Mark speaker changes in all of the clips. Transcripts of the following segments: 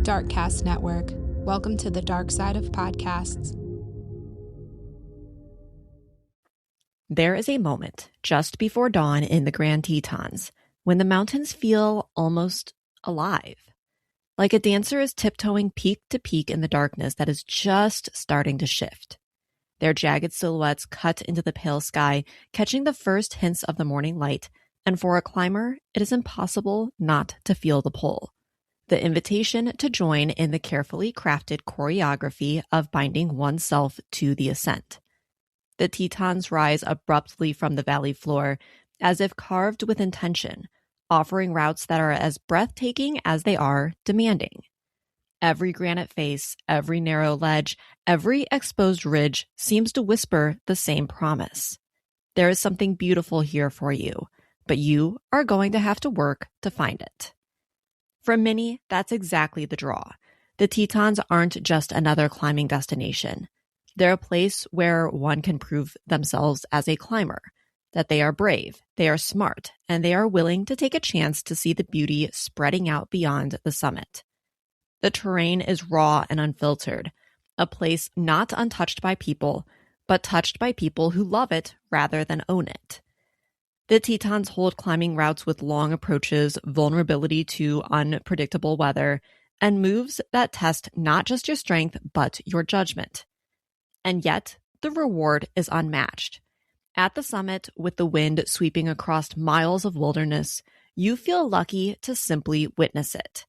Speaker 1: Darkcast Network. Welcome to the dark side of podcasts.
Speaker 2: There is a moment just before dawn in the Grand Tetons when the mountains feel almost alive. Like a dancer is tiptoeing peak to peak in the darkness that is just starting to shift. Their jagged silhouettes cut into the pale sky, catching the first hints of the morning light, and for a climber, it is impossible not to feel the pull. The invitation to join in the carefully crafted choreography of binding oneself to the ascent. The Tetons rise abruptly from the valley floor, as if carved with intention, offering routes that are as breathtaking as they are demanding. Every granite face, every narrow ledge, every exposed ridge seems to whisper the same promise. There is something beautiful here for you, but you are going to have to work to find it. For many, that's exactly the draw. The Tetons aren't just another climbing destination. They're a place where one can prove themselves as a climber, that they are brave, they are smart, and they are willing to take a chance to see the beauty spreading out beyond the summit. The terrain is raw and unfiltered, a place not untouched by people, but touched by people who love it rather than own it. The Tetons hold climbing routes with long approaches, vulnerability to unpredictable weather, and moves that test not just your strength, but your judgment. And yet, the reward is unmatched. At the summit, with the wind sweeping across miles of wilderness, you feel lucky to simply witness it.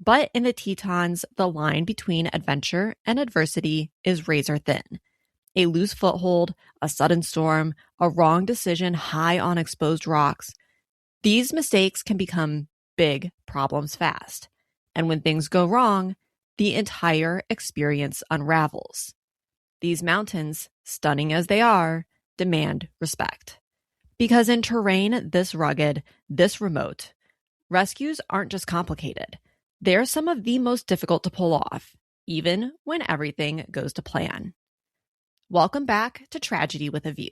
Speaker 2: But in the Tetons, the line between adventure and adversity is razor thin. A loose foothold, a sudden storm, a wrong decision high on exposed rocks. These mistakes can become big problems fast. And when things go wrong, the entire experience unravels. These mountains, stunning as they are, demand respect. Because in terrain this rugged, this remote, rescues aren't just complicated. They're some of the most difficult to pull off, even when everything goes to plan. Welcome back to Tragedy with a View.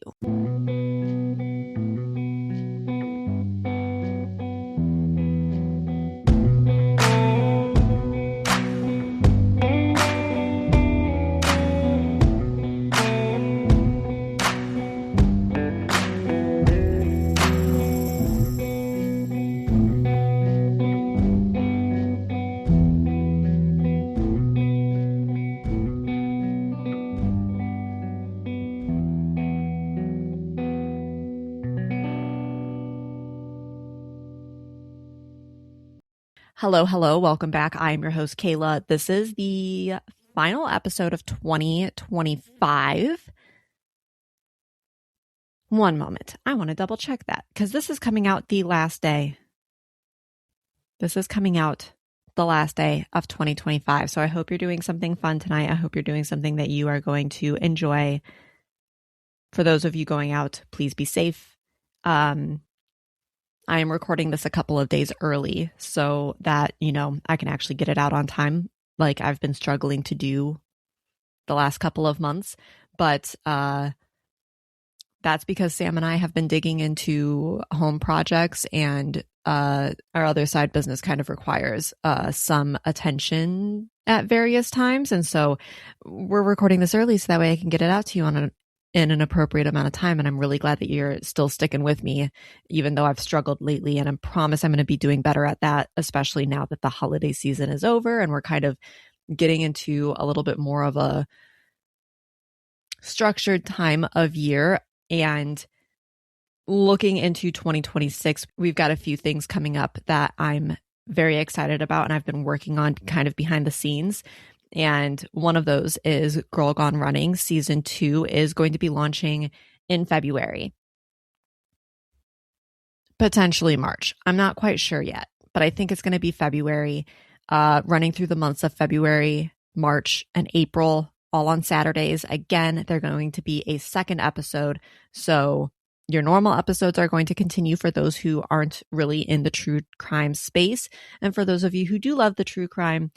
Speaker 2: Hello. Welcome back. I am your host, Kayla. This is the final episode of 2025. One moment. I want to double check that because this is coming out the last day. This is coming out the last day of 2025. So I hope you're doing something fun tonight. I hope you're doing something that you are going to enjoy. For those of you going out, please be safe. I am recording this a couple of days early so that, I can actually get it out on time like I've been struggling to do the last couple of months. But that's because Sam and I have been digging into home projects, and our other side business kind of requires some attention at various times. And so we're recording this early so that way I can get it out to you in an appropriate amount of time. And I'm really glad that you're still sticking with me, even though I've struggled lately. And I promise I'm going to be doing better at that, especially now that the holiday season is over and we're kind of getting into a little bit more of a structured time of year. And looking into 2026, we've got a few things coming up that I'm very excited about and I've been working on kind of behind the scenes. And one of those is Girl Gone Running. Season 2 is going to be launching in February. Potentially March. I'm not quite sure yet, but I think it's going to be February, running through the months of February, March, and April, all on Saturdays. Again, they're going to be a second episode. So your normal episodes are going to continue for those who aren't really in the true crime space. And for those of you who do love the true crime,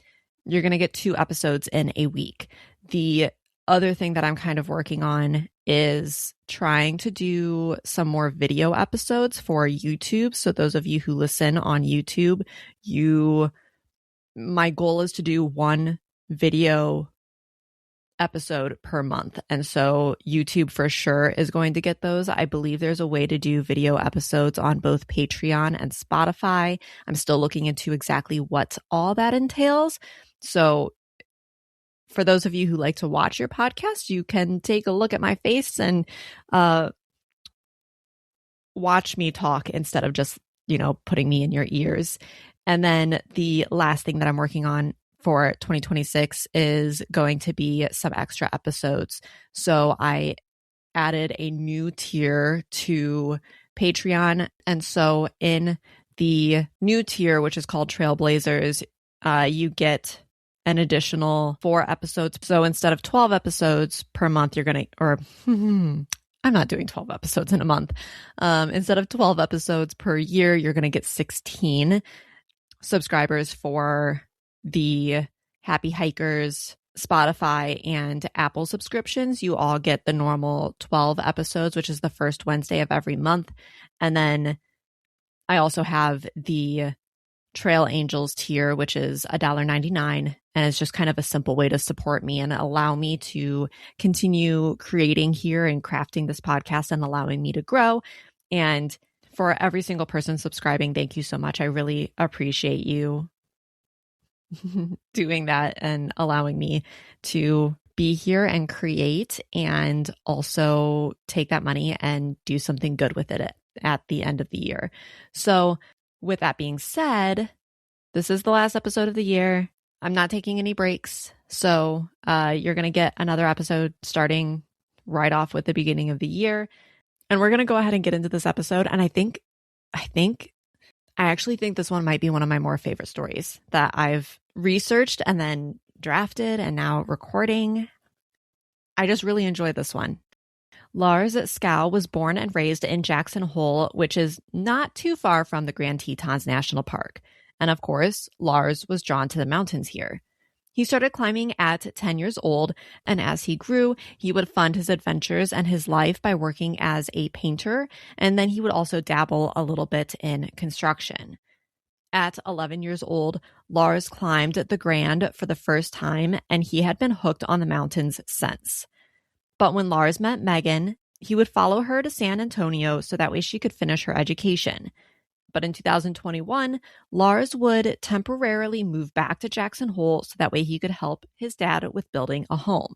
Speaker 2: you're going to get 2 episodes in a week. The other thing that I'm kind of working on is trying to do some more video episodes for YouTube. So those of you who listen on YouTube, you my goal is to do one video episode per month. And so YouTube for sure is going to get those. I believe there's a way to do video episodes on both Patreon and Spotify. I'm still looking into exactly what all that entails. So for those of you who like to watch your podcast, you can take a look at my face and watch me talk instead of just, putting me in your ears. And then the last thing that I'm working on for 2026 is going to be some extra episodes. So I added a new tier to Patreon. And so in the new tier, which is called Trailblazers, you get an additional 4 episodes. So instead of 12 episodes per month, you're going to, I'm not doing 12 episodes in a month. Instead of 12 episodes per year, you're going to get 16 subscribers for the Happy Hikers, Spotify, and Apple subscriptions. You all get the normal 12 episodes, which is the first Wednesday of every month. And then I also have the Trail Angels tier, which is $1.99. And it's just kind of a simple way to support me and allow me to continue creating here and crafting this podcast and allowing me to grow. And for every single person subscribing, thank you so much. I really appreciate you doing that and allowing me to be here and create, and also take that money and do something good with it at the end of the year. So with that being said, this is the last episode of the year. I'm not taking any breaks. So you're going to get another episode starting right off with the beginning of the year. And we're going to go ahead and get into this episode. And I actually think this one might be one of my more favorite stories that I've researched and then drafted and now recording. I just really enjoy this one. Lars Schou was born and raised in Jackson Hole, which is not too far from the Grand Tetons National Park. And of course, Lars was drawn to the mountains here. He started climbing at 10 years old, and as he grew, he would fund his adventures and his life by working as a painter, and then he would also dabble a little bit in construction. At 11 years old, Lars climbed the Grand for the first time, and he had been hooked on the mountains since. But when Lars met Megan, he would follow her to San Antonio so that way she could finish her education. But in 2021, Lars would temporarily move back to Jackson Hole so that way he could help his dad with building a home.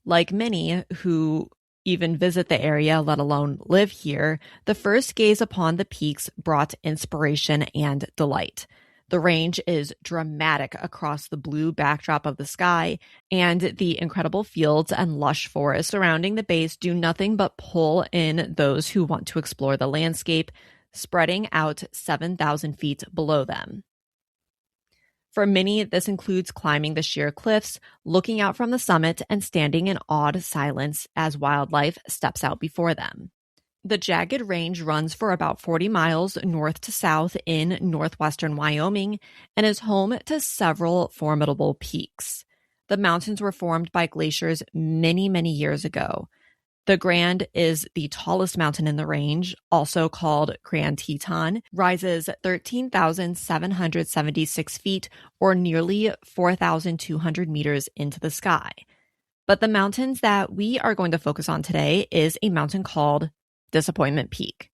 Speaker 2: Like many who even visit the area, let alone live here, the first gaze upon the peaks brought inspiration and delight. The range is dramatic across the blue backdrop of the sky, and the incredible fields and lush forests surrounding the base do nothing but pull in those who want to explore the landscape, spreading out 7,000 feet below them. For many, this includes climbing the sheer cliffs, looking out from the summit, and standing in awed silence as wildlife steps out before them. The jagged range runs for about 40 miles north to south in northwestern Wyoming and is home to several formidable peaks. The mountains were formed by glaciers many, many years ago. The Grand is the tallest mountain in the range, also called Grand Teton, rises 13,776 feet or nearly 4,200 meters into the sky. But the mountains that we are going to focus on today is a mountain called Disappointment Peak.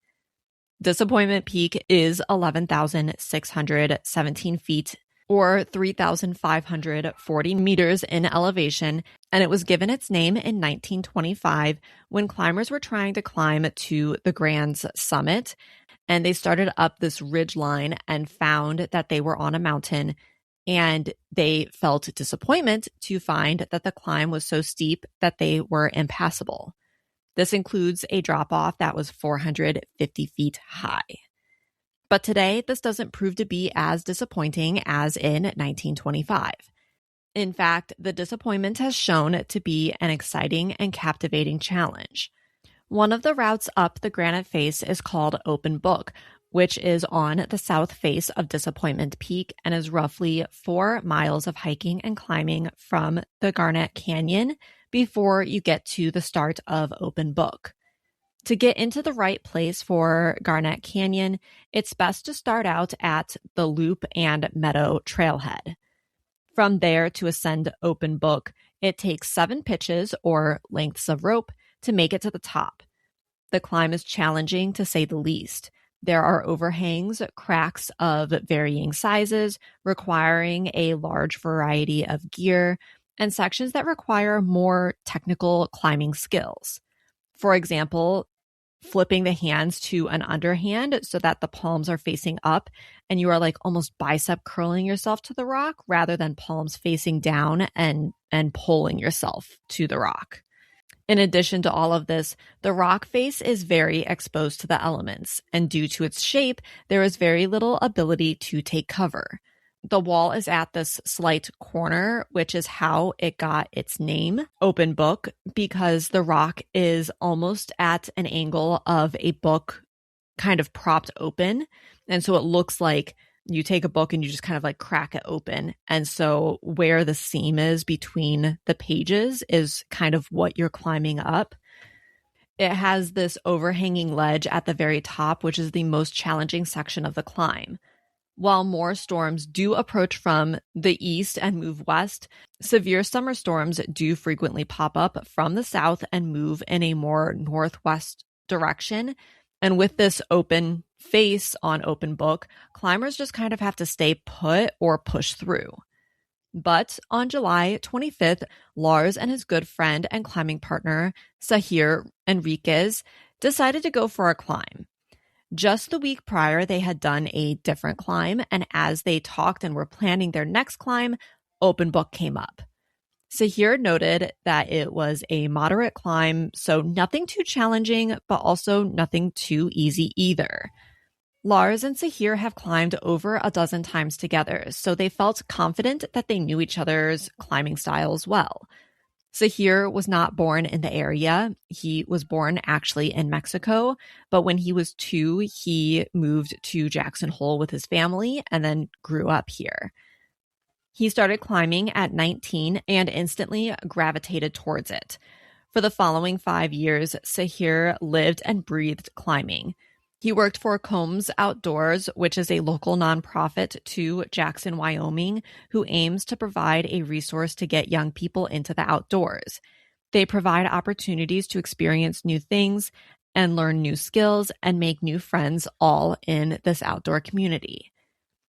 Speaker 2: Disappointment Peak is 11,617 feet or 3,540 meters in elevation, and it was given its name in 1925 when climbers were trying to climb to the Grand's summit, and they started up this ridge line and found that they were on a mountain, and they felt disappointment to find that the climb was so steep that they were impassable. This includes a drop-off that was 450 feet high. But today, this doesn't prove to be as disappointing as in 1925. In fact, the disappointment has shown to be an exciting and captivating challenge. One of the routes up the granite face is called Open Book, which is on the south face of Disappointment Peak and is roughly 4 miles of hiking and climbing from the Garnet Canyon before you get to the start of Open Book. To get into the right place for Garnet Canyon, it's best to start out at the Loop and Meadow Trailhead. From there to ascend Open Book, it takes 7 pitches or lengths of rope to make it to the top. The climb is challenging to say the least. There are overhangs, cracks of varying sizes, requiring a large variety of gear, and sections that require more technical climbing skills. For example, flipping the hands to an underhand so that the palms are facing up and you are like almost bicep curling yourself to the rock rather than palms facing down and pulling yourself to the rock. In addition to all of this, the rock face is very exposed to the elements, and due to its shape, there is very little ability to take cover. The wall is at this slight corner, which is how it got its name, Open Book, because the rock is almost at an angle of a book kind of propped open. And so it looks like you take a book and you just kind of like crack it open. And so where the seam is between the pages is kind of what you're climbing up. It has this overhanging ledge at the very top, which is the most challenging section of the climb. While more storms do approach from the east and move west, severe summer storms do frequently pop up from the south and move in a more northwest direction. And with this open face on Open Book, climbers just kind of have to stay put or push through. But on July 25th, Lars and his good friend and climbing partner, Sahir Enriquez, decided to go for a climb. Just the week prior, they had done a different climb, and as they talked and were planning their next climb, Open Book came up. Sahir noted that it was a moderate climb, so nothing too challenging, but also nothing too easy either. Lars and Sahir have climbed over a dozen times together, so they felt confident that they knew each other's climbing styles well. Sahir was not born in the area. He was born actually in Mexico, but when he was 2, he moved to Jackson Hole with his family and then grew up here. He started climbing at 19 and instantly gravitated towards it. For the following 5 years, Sahir lived and breathed climbing. He worked for Combs Outdoors, which is a local nonprofit to Jackson, Wyoming, who aims to provide a resource to get young people into the outdoors. They provide opportunities to experience new things and learn new skills and make new friends all in this outdoor community.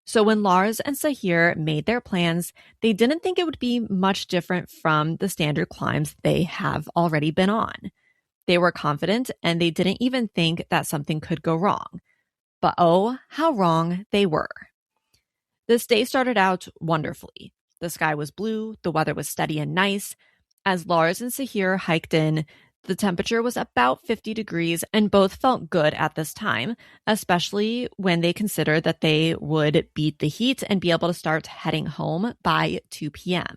Speaker 2: So when Lars and Sahir made their plans, they didn't think it would be much different from the standard climbs they have already been on. They were confident and they didn't even think that something could go wrong. But oh, how wrong they were. This day started out wonderfully. The sky was blue, the weather was steady and nice. As Lars and Sahir hiked in, the temperature was about 50 degrees and both felt good at this time, especially when they considered that they would beat the heat and be able to start heading home by 2 p.m.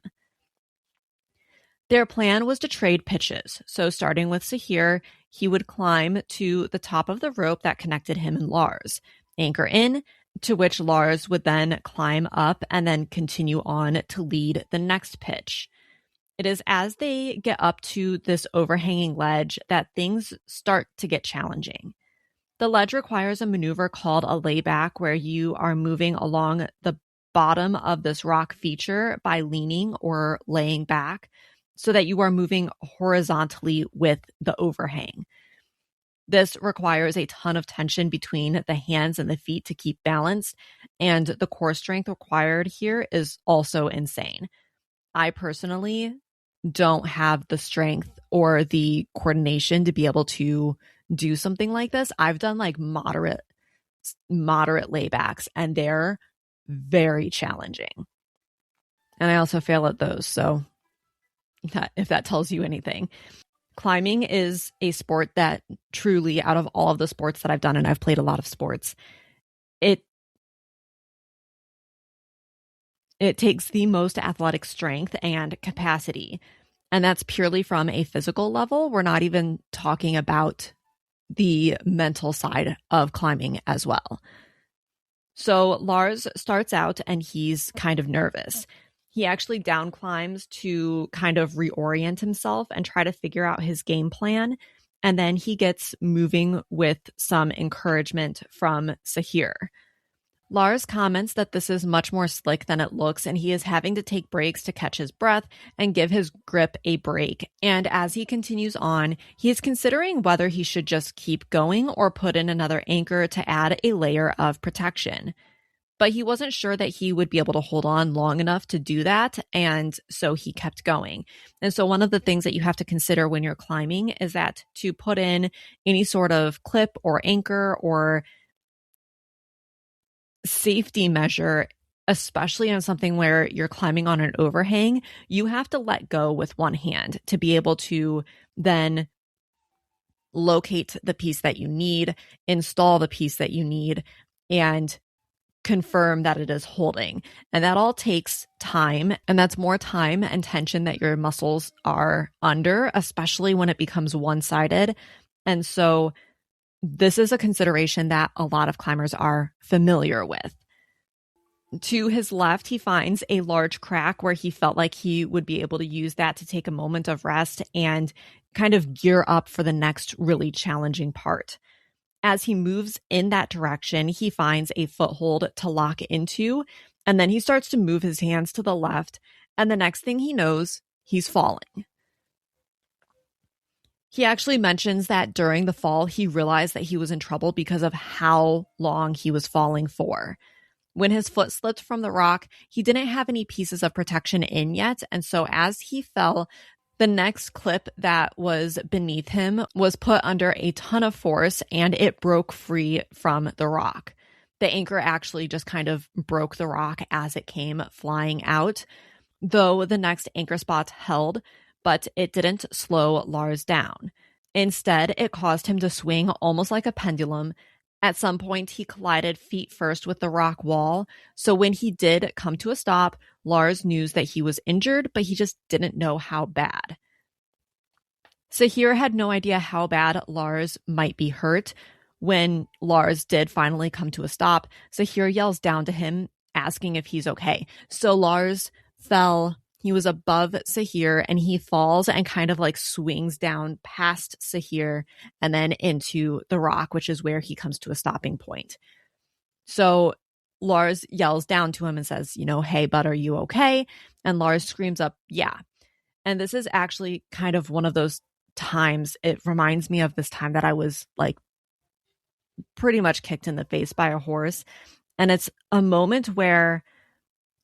Speaker 2: Their plan was to trade pitches. So starting with Sahir, he would climb to the top of the rope that connected him and Lars, anchor in, to which Lars would then climb up and then continue on to lead the next pitch. It is as they get up to this overhanging ledge that things start to get challenging. The ledge requires a maneuver called a layback, where you are moving along the bottom of this rock feature by leaning or laying back, so that you are moving horizontally with the overhang. This requires a ton of tension between the hands and the feet to keep balanced, and the core strength required here is also insane. I personally don't have the strength or the coordination to be able to do something like this. I've done like moderate laybacks, and they're very challenging. And I also fail at those, so if that tells you anything. Climbing is a sport that truly, out of all of the sports that I've done, and I've played a lot of sports, it takes the most athletic strength and capacity. And that's purely from a physical level. We're not even talking about the mental side of climbing as well. So Lars starts out and he's kind of nervous. He actually down climbs to kind of reorient himself and try to figure out his game plan. and then he gets moving with some encouragement from Sahir. Lars comments that this is much more slick than it looks, and he is having to take breaks to catch his breath and give his grip a break. And as he continues on, he is considering whether he should just keep going or put in another anchor to add a layer of protection. But he wasn't sure that he would be able to hold on long enough to do that, and so he kept going. And so one of the things that you have to consider when you're climbing is that to put in any sort of clip or anchor or safety measure, especially on something where you're climbing on an overhang, you have to let go with one hand to be able to then locate the piece that you need, install the piece that you need, and confirm that it is holding. And that all takes time, and that's more time and tension that your muscles are under, especially when it becomes one-sided. And so this is a consideration that a lot of climbers are familiar with. To his left, he finds a large crack where he felt like he would be able to use that to take a moment of rest and kind of gear up for the next really challenging part. As he moves in that direction, he finds a foothold to lock into, and then he starts to move his hands to the left, and the next thing he knows, he's falling. He actually mentions that during the fall, he realized that he was in trouble because of how long he was falling for. When his foot slipped from the rock, he didn't have any pieces of protection in yet, and so as he fell, the next clip that was beneath him was put under a ton of force, and it broke free from the rock. The anchor actually just kind of broke the rock as it came flying out, though the next anchor spots held, but it didn't slow Lars down. Instead, it caused him to swing almost like a pendulum. At some point, he collided feet first with the rock wall, so when he did come to a stop, Lars knew that he was injured, but he just didn't know how bad. Sahir had no idea how bad Lars might be hurt. When Lars did finally come to a stop, Sahir yells down to him, asking if he's okay. So Lars fell. He was above Sahir, and he falls and kind of like swings down past Sahir and then into the rock, which is where he comes to a stopping point. So Lars yells down to him and says, hey, bud, are you okay? And Lars screams up, yeah. And this is actually kind of one of those times, it reminds me of this time that I was like pretty much kicked in the face by a horse. And it's a moment where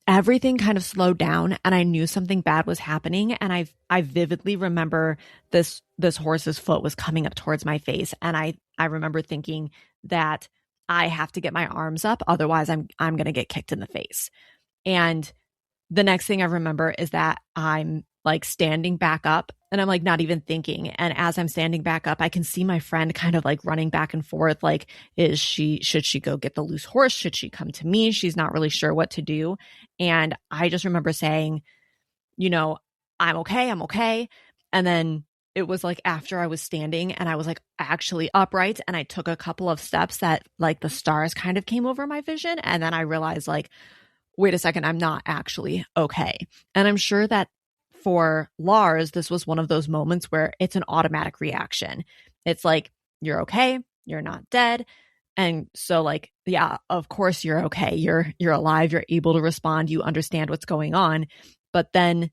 Speaker 2: everything kind of slowed down and I knew something bad was happening. And I vividly remember this horse's foot was coming up towards my face. And I remember thinking that I have to get my arms up, otherwise I'm going to get kicked in the face. And the next thing I remember is that I'm like standing back up and I'm like not even thinking. And as I'm standing back up, I can see my friend kind of like running back and forth. Like, should she go get the loose horse? Should she come to me? She's not really sure what to do. And I just remember saying, I'm okay. And then it was like after I was standing and I was like actually upright and I took a couple of steps that like the stars kind of came over my vision. And then I realized like, wait a second, I'm not actually okay. And I'm sure that for Lars, this was one of those moments where it's an automatic reaction. It's like, you're okay, you're not dead. And so like, yeah, of course you're okay. You're alive, you're able to respond, you understand what's going on. But then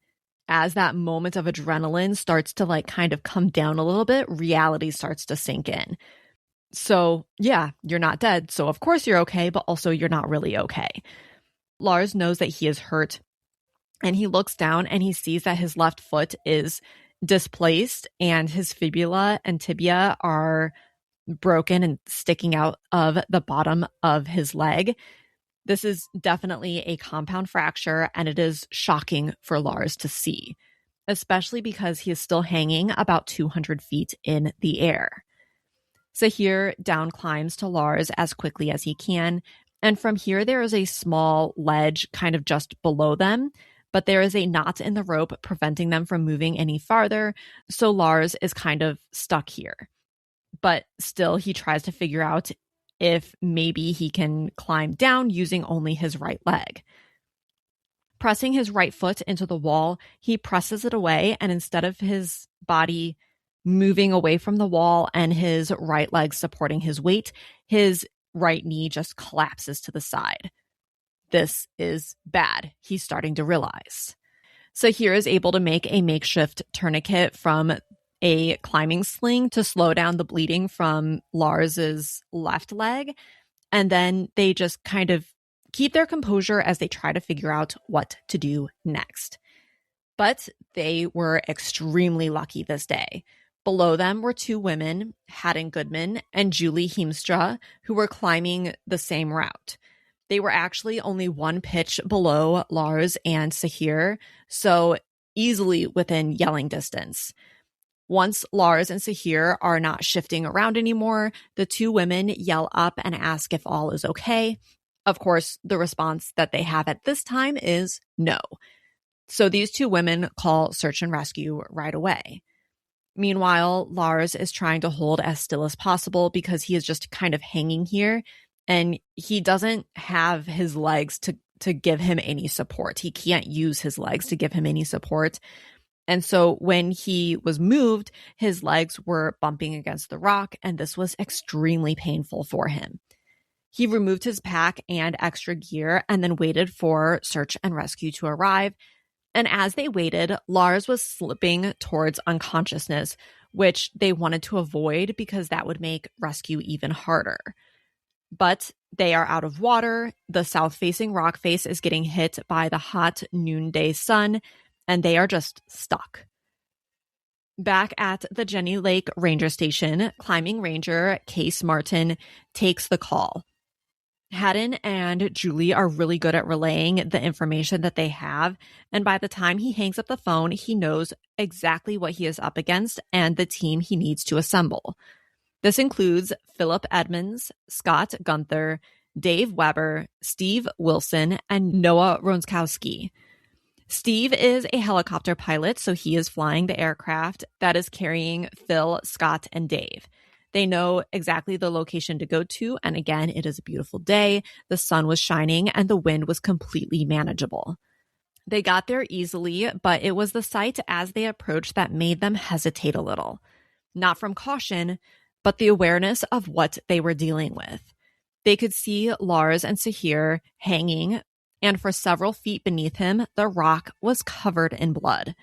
Speaker 2: as that moment of adrenaline starts to like kind of come down a little bit, reality starts to sink in. So yeah, you're not dead. So of course you're okay, but also you're not really okay. Lars knows that he is hurt and he looks down and he sees that his left foot is displaced and his fibula and tibia are broken and sticking out of the bottom of his leg. This is definitely a compound fracture, and it is shocking for Lars to see, especially because he is still hanging about 200 feet in the air. Sahir down climbs to Lars as quickly as he can, and from here there is a small ledge kind of just below them, but there is a knot in the rope preventing them from moving any farther, so Lars is kind of stuck here. But still, he tries to figure out if maybe he can climb down using only his right leg. Pressing his right foot into the wall, he presses it away, and instead of his body moving away from the wall and his right leg supporting his weight. His right knee just collapses to the side. This is bad. He's starting to realize. Sahir is able to make a makeshift tourniquet from a climbing sling to slow down the bleeding from Lars's left leg. And then they just kind of keep their composure as they try to figure out what to do next. But they were extremely lucky this day. Below them were two women, Haddon Goodman and Julie Heemstra, who were climbing the same route. They were actually only one pitch below Lars and Sahir, so easily within yelling distance. Once Lars and Sahir are not shifting around anymore, the two women yell up and ask if all is okay. Of course, the response that they have at this time is no. So these two women call search and rescue right away. Meanwhile, Lars is trying to hold as still as possible because he is just kind of hanging here and he doesn't have his legs to give him any support. He can't use his legs to give him any support. And so when he was moved, his legs were bumping against the rock, and this was extremely painful for him. He removed his pack and extra gear and then waited for search and rescue to arrive. And as they waited, Lars was slipping towards unconsciousness, which they wanted to avoid because that would make rescue even harder. But they are out of water. The south-facing rock face is getting hit by the hot noonday sun, and they are just stuck. Back at the Jenny Lake Ranger Station, climbing ranger Case Martin takes the call. Haddon and Julie are really good at relaying the information that they have, and by the time he hangs up the phone, he knows exactly what he is up against and the team he needs to assemble. This includes Philip Edmonds, Scott Gunther, Dave Weber, Steve Wilson, and Noah Ronskowski. Steve is a helicopter pilot, so he is flying the aircraft that is carrying Phil, Scott, and Dave. They know exactly the location to go to, and again, it is a beautiful day. The sun was shining, and the wind was completely manageable. They got there easily, but it was the sight as they approached that made them hesitate a little. Not from caution, but the awareness of what they were dealing with. They could see Lars and Sahir hanging, and for several feet beneath him, the rock was covered in blood.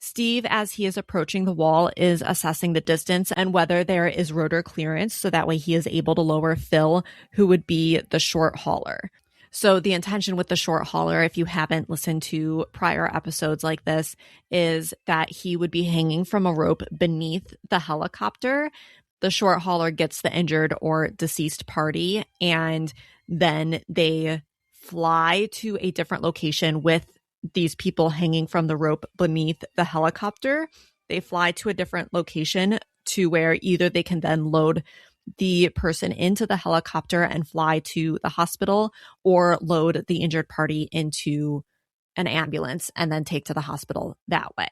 Speaker 2: Steve, as he is approaching the wall, is assessing the distance and whether there is rotor clearance, so that way he is able to lower Phil, who would be the short hauler. So the intention with the short hauler, if you haven't listened to prior episodes like this, is that he would be hanging from a rope beneath the helicopter. The short hauler gets the injured or deceased party, and then they fly to a different location with these people hanging from the rope beneath the helicopter. They fly to a different location to where either they can then load the person into the helicopter and fly to the hospital, or load the injured party into an ambulance and then take to the hospital that way.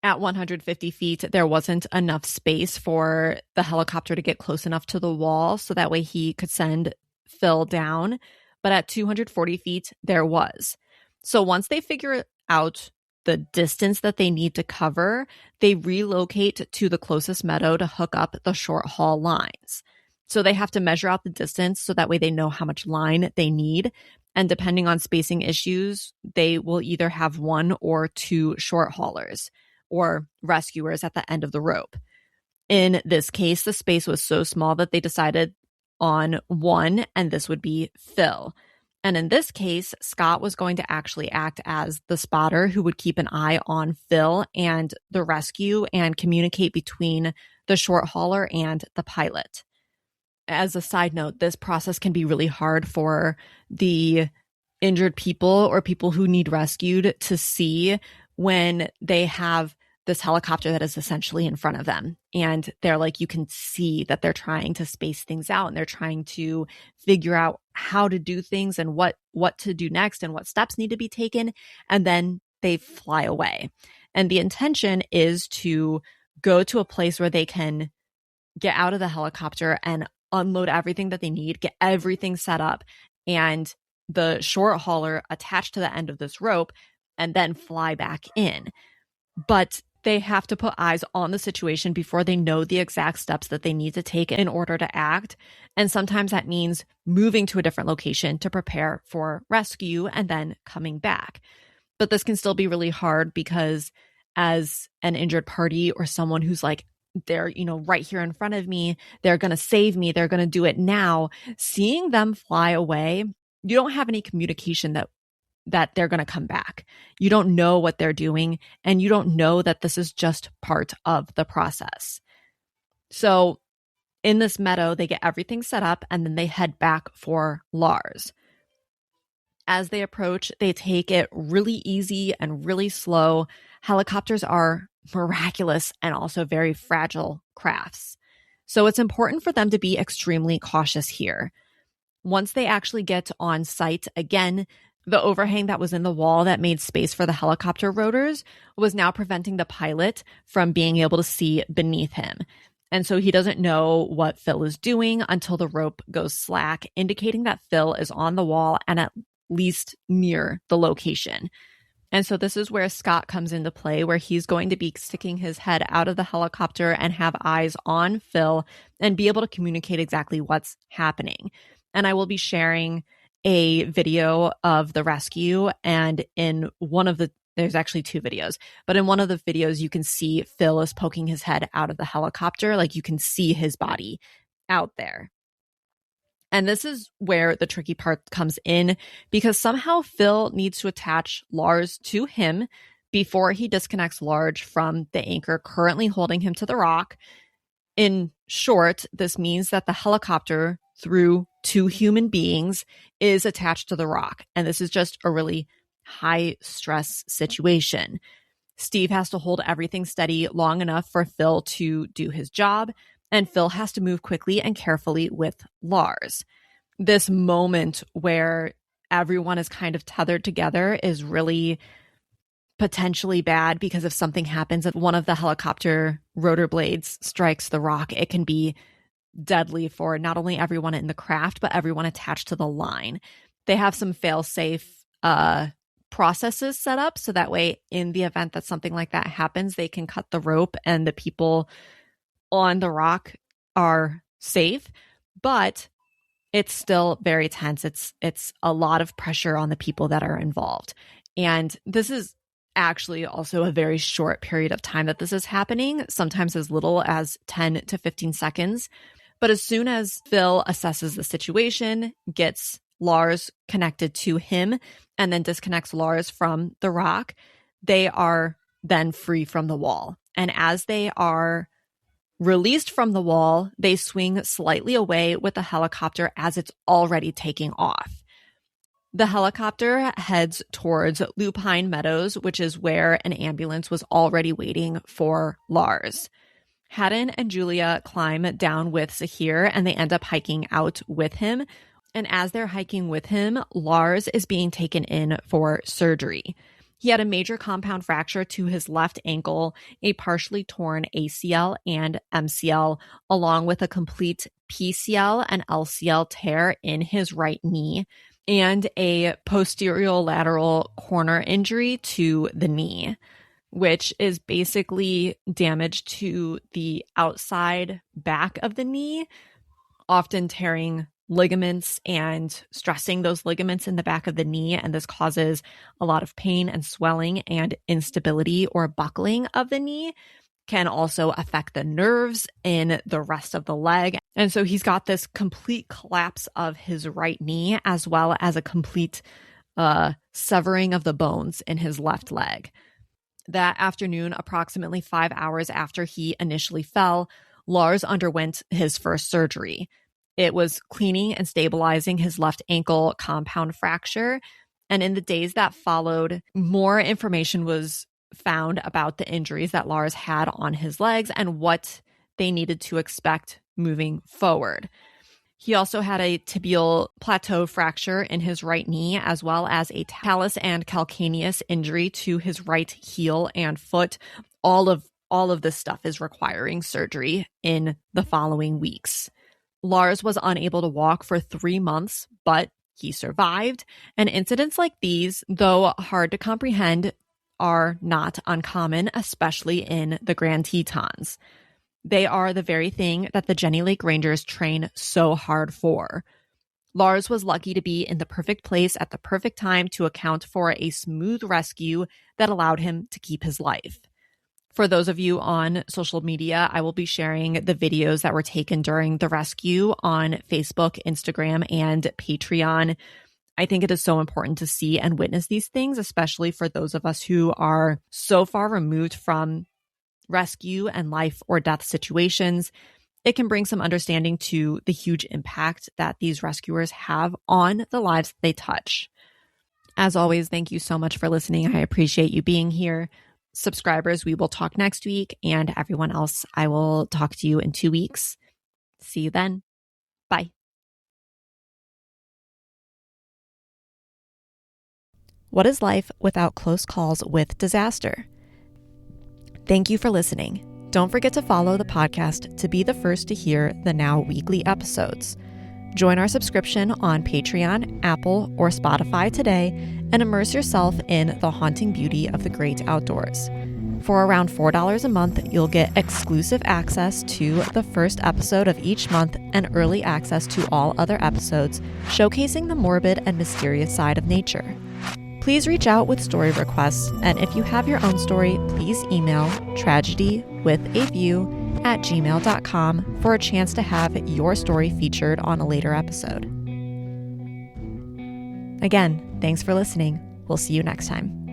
Speaker 2: At 150 feet, there wasn't enough space for the helicopter to get close enough to the wall so that way he could send Phil down. But at 240 feet, there was. So once they figure out the distance that they need to cover, they relocate to the closest meadow to hook up the short haul lines. So they have to measure out the distance so that way they know how much line they need. And depending on spacing issues, they will either have one or two short haulers or rescuers at the end of the rope. In this case, the space was so small that they decided on one, and this would be Phil. And in this case, Scott was going to actually act as the spotter who would keep an eye on Phil and the rescue and communicate between the short hauler and the pilot. As a side note, this process can be really hard for the injured people or people who need rescued to see when they have this helicopter that is essentially in front of them. And they're like, you can see that they're trying to space things out and they're trying to figure out how to do things and what to do next and what steps need to be taken. And then they fly away. And the intention is to go to a place where they can get out of the helicopter and unload everything that they need, get everything set up, and the short hauler attached to the end of this rope, and then fly back in. But They have to put eyes on the situation before they know the exact steps that they need to take in order to act. And sometimes that means moving to a different location to prepare for rescue and then coming back. But this can still be really hard because as an injured party or someone who's like, they're, right here in front of me, they're going to save me, they're going to do it now, seeing them fly away, you don't have any communication that they're going to come back. You don't know what they're doing, and you don't know that this is just part of the process. So in this meadow, they get everything set up, and then they head back for Lars. As they approach, they take it really easy and really slow. Helicopters are miraculous and also very fragile crafts. So it's important for them to be extremely cautious here. Once they actually get on site again, the overhang that was in the wall that made space for the helicopter rotors was now preventing the pilot from being able to see beneath him. And so he doesn't know what Phil is doing until the rope goes slack, indicating that Phil is on the wall and at least near the location. And so this is where Scott comes into play, where he's going to be sticking his head out of the helicopter and have eyes on Phil and be able to communicate exactly what's happening. And I will be sharing a video of the rescue, and in one of there's actually two videos, but in one of the videos you can see Phil is poking his head out of the helicopter, like you can see his body out there. And this is where the tricky part comes in, because somehow Phil needs to attach Lars to him before he disconnects Lars from the anchor currently holding him to the rock. In short, this means that the helicopter, through two human beings, is attached to the rock. And this is just a really high stress situation. Steve has to hold everything steady long enough for Phil to do his job, and Phil has to move quickly and carefully with Lars. This moment where everyone is kind of tethered together is really potentially bad, because if something happens, if one of the helicopter rotor blades strikes the rock, it can be deadly for not only everyone in the craft, but everyone attached to the line. They have some fail-safe processes set up, so that way in the event that something like that happens, they can cut the rope and the people on the rock are safe. But it's still very tense. It's a lot of pressure on the people that are involved. And this is actually also a very short period of time that this is happening, sometimes as little as 10 to 15 seconds. But as soon as Phil assesses the situation, gets Lars connected to him, and then disconnects Lars from the rock, they are then free from the wall. And as they are released from the wall, they swing slightly away with the helicopter as it's already taking off. The helicopter heads towards Lupine Meadows, which is where an ambulance was already waiting for Lars. Haddon and Julia climb down with Sahir, and they end up hiking out with him. And as they're hiking with him, Lars is being taken in for surgery. He had a major compound fracture to his left ankle, a partially torn ACL and MCL, along with a complete PCL and LCL tear in his right knee, and a posterior lateral corner injury to the knee, which is basically damage to the outside back of the knee, often tearing ligaments and stressing those ligaments in the back of the knee. And this causes a lot of pain and swelling and instability or buckling of the knee. Can also affect the nerves in the rest of the leg. And so he's got this complete collapse of his right knee, as well as a complete severing of the bones in his left leg. That afternoon, approximately 5 hours after he initially fell, Lars underwent his first surgery. It was cleaning and stabilizing his left ankle compound fracture. And in the days that followed, more information was found about the injuries that Lars had on his legs and what they needed to expect moving forward. He also had a tibial plateau fracture in his right knee, as well as a talus and calcaneus injury to his right heel and foot. All of this stuff is requiring surgery in the following weeks. Lars was unable to walk for 3 months, but he survived. And incidents like these, though hard to comprehend, are not uncommon, especially in the Grand Tetons. They are the very thing that the Jenny Lake Rangers train so hard for. Lars was lucky to be in the perfect place at the perfect time to account for a smooth rescue that allowed him to keep his life. For those of you on social media, I will be sharing the videos that were taken during the rescue on Facebook, Instagram, and Patreon. I think it is so important to see and witness these things, especially for those of us who are so far removed from rescue and life or death situations. It can bring some understanding to the huge impact that these rescuers have on the lives they touch. As always, thank you so much for listening. I appreciate you being here. Subscribers, we will talk next week, and everyone else, I will talk to you in 2 weeks. See you then. Bye. What is life without close calls with disaster? Thank you for listening. Don't forget to follow the podcast to be the first to hear the now weekly episodes. Join our subscription on Patreon, Apple, or Spotify today and immerse yourself in the haunting beauty of the great outdoors. For around $4 a month, you'll get exclusive access to the first episode of each month and early access to all other episodes, showcasing the morbid and mysterious side of nature. Please reach out with story requests, and if you have your own story, please email tragedywithaview@gmail.com for a chance to have your story featured on a later episode. Again, thanks for listening. We'll see you next time.